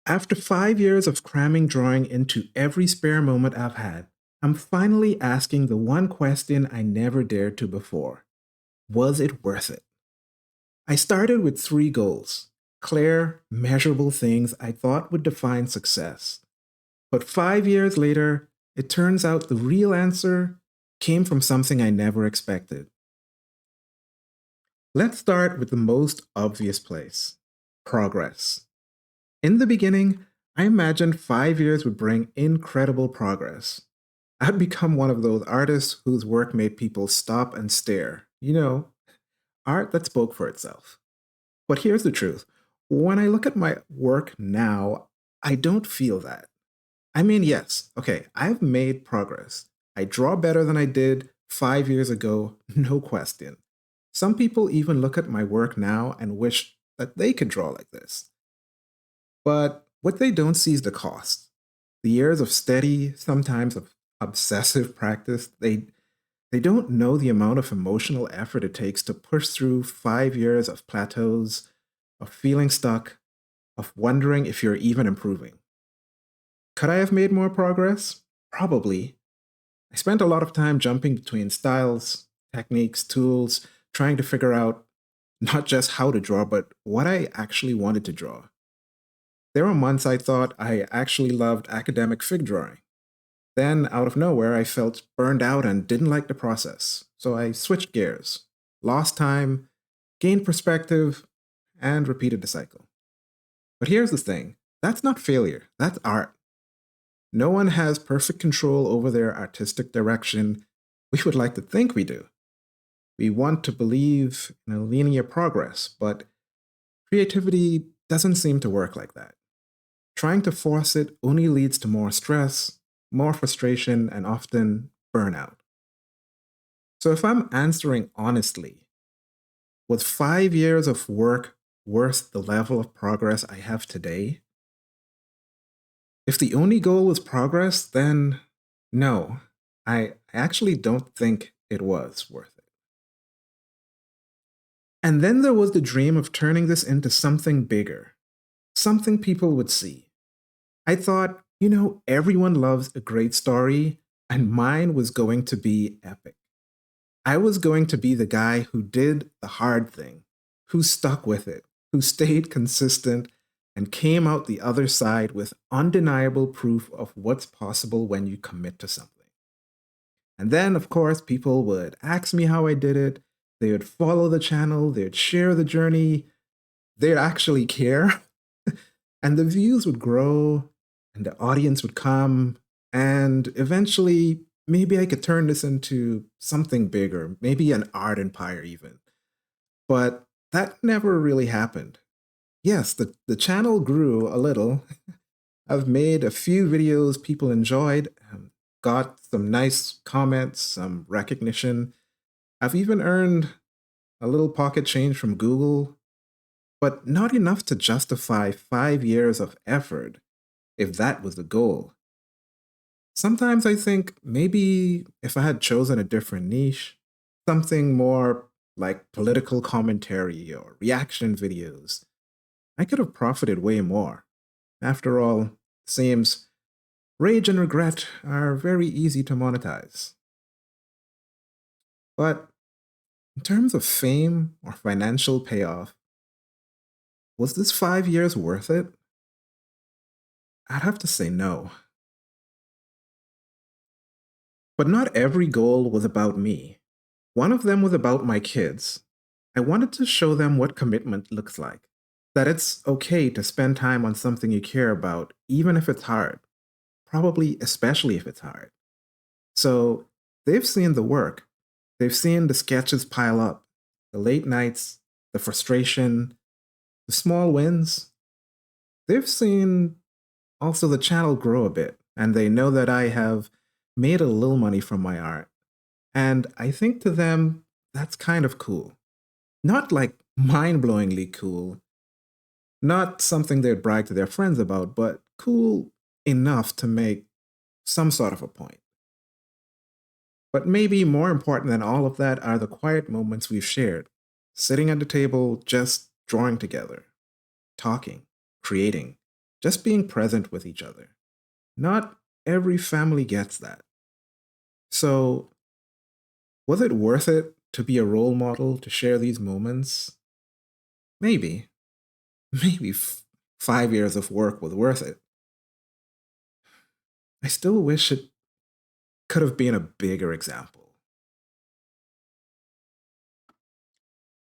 After 5 years of cramming drawing into every spare moment I've had, I'm finally asking the one question I never dared to before. Was it worth it? I started with three goals, clear, measurable things I thought would define success. But 5 years later, it turns out the real answer came from something I never expected. Let's start with the most obvious place, progress. In the beginning, I imagined 5 years would bring incredible progress. I'd become one of those artists whose work made people stop and stare. Art that spoke for itself. But here's the truth. When I look at my work now, I don't feel that. I mean, yes, okay, I've made progress. I draw better than I did 5 years ago, no question. Some people even look at my work now and wish that they could draw like this. But what they don't see is the cost. The years of steady, sometimes of obsessive practice, they don't know the amount of emotional effort it takes to push through 5 years of plateaus, of feeling stuck, of wondering if you're even improving. Could I have made more progress? Probably. I spent a lot of time jumping between styles, techniques, tools, trying to figure out not just how to draw, but what I actually wanted to draw. There were months I thought I actually loved academic fig drawing. Then, out of nowhere, I felt burned out and didn't like the process. So I switched gears, lost time, gained perspective, and repeated the cycle. But here's the thing, that's not failure, that's art. No one has perfect control over their artistic direction. We would like to think we do. We want to believe in a linear progress, but creativity doesn't seem to work like that. Trying to force it only leads to more stress, more frustration, and often burnout. So, if I'm answering honestly, was 5 years of work worth the level of progress I have today? If the only goal was progress, then no, I actually don't think it was worth it. And then there was the dream of turning this into something bigger, something people would see. I thought, everyone loves a great story, and mine was going to be epic. I was going to be the guy who did the hard thing, who stuck with it, who stayed consistent, and came out the other side with undeniable proof of what's possible when you commit to something. And then, of course, people would ask me how I did it. They would follow the channel, they'd share the journey, they'd actually care. And the views would grow, and the audience would come, and eventually, maybe I could turn this into something bigger, maybe an art empire even. But that never really happened. Yes, the channel grew a little. I've made a few videos people enjoyed, got some nice comments, some recognition. I've even earned a little pocket change from Google, but not enough to justify 5 years of effort if that was the goal. Sometimes I think maybe if I had chosen a different niche, something more like political commentary or reaction videos, I could have profited way more. After all, seems rage and regret are very easy to monetize. But in terms of fame or financial payoff, was this 5 years worth it? I'd have to say no. But not every goal was about me. One of them was about my kids. I wanted to show them what commitment looks like. That it's okay to spend time on something you care about, even if it's hard. Probably, especially if it's hard. So they've seen the work. They've seen the sketches pile up, the late nights, the frustration, the small wins. They've seen also the channel grow a bit, and they know that I have made a little money from my art. And I think to them, that's kind of cool. Not like mind blowingly cool, not something they'd brag to their friends about, but cool enough to make some sort of a point. But maybe more important than all of that are the quiet moments we've shared, sitting at the table, just drawing together, talking, creating. just being present with each other. Not every family gets that. So, was it worth it to be a role model to share these moments? Maybe. Maybe 5 years of work was worth it. I still wish it could have been a bigger example.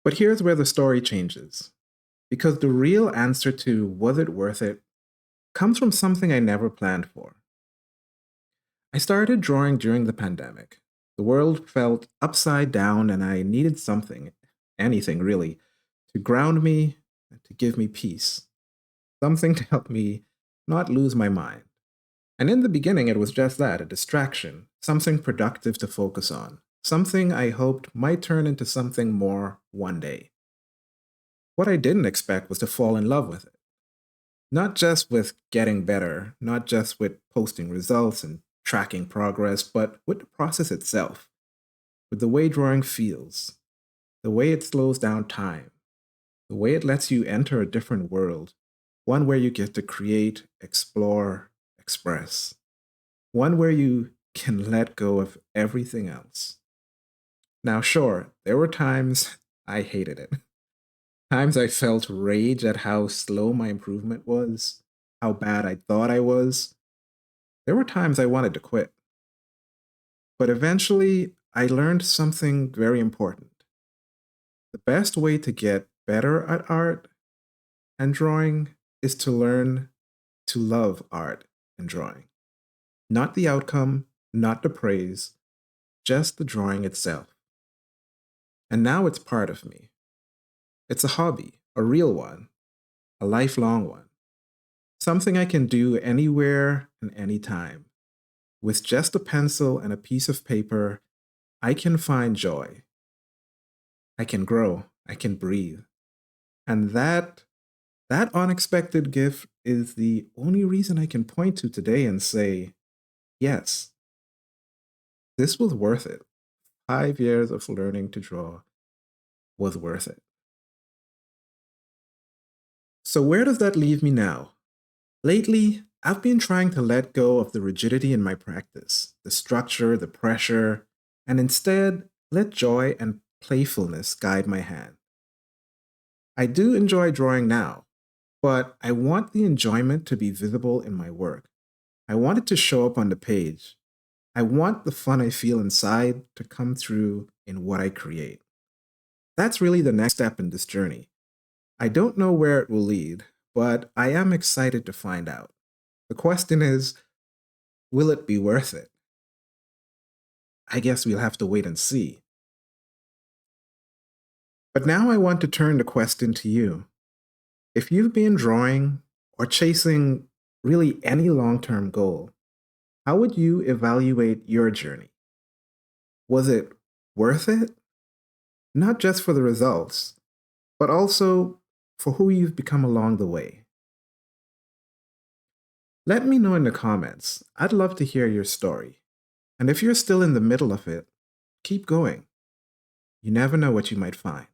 But here's where the story changes. Because the real answer to was it worth it comes from something I never planned for. I started drawing during the pandemic. The world felt upside down, and I needed something, anything really, to ground me and to give me peace. Something to help me not lose my mind. And in the beginning, it was just that, a distraction, something productive to focus on, something I hoped might turn into something more one day. What I didn't expect was to fall in love with it. Not just with getting better, not just with posting results and tracking progress, but with the process itself, with the way drawing feels, the way it slows down time, the way it lets you enter a different world, one where you get to create, explore, express, one where you can let go of everything else. Now, sure, there were times I hated it. Times I felt rage at how slow my improvement was, how bad I thought I was. There were times I wanted to quit. But eventually, I learned something very important. The best way to get better at art and drawing is to learn to love art and drawing. Not the outcome, not the praise, just the drawing itself. And now it's part of me. It's a hobby, a real one, a lifelong one. Something I can do anywhere and anytime. With just a pencil and a piece of paper, I can find joy. I can grow. I can breathe. And that unexpected gift is the only reason I can point to today and say, yes, this was worth it. 5 years of learning to draw was worth it. So, where does that leave me now? Lately, I've been trying to let go of the rigidity in my practice, the structure, the pressure, and instead let joy and playfulness guide my hand. I do enjoy drawing now, but I want the enjoyment to be visible in my work. I want it to show up on the page. I want the fun I feel inside to come through in what I create. That's really the next step in this journey. I don't know where it will lead, but I am excited to find out. The question is, will it be worth it? I guess we'll have to wait and see. But now I want to turn the question to you. If you've been drawing or chasing really any long term goal, how would you evaluate your journey? Was it worth it? Not just for the results, but also for who you've become along the way. Let me know in the comments. I'd love to hear your story. And if you're still in the middle of it, keep going. You never know what you might find.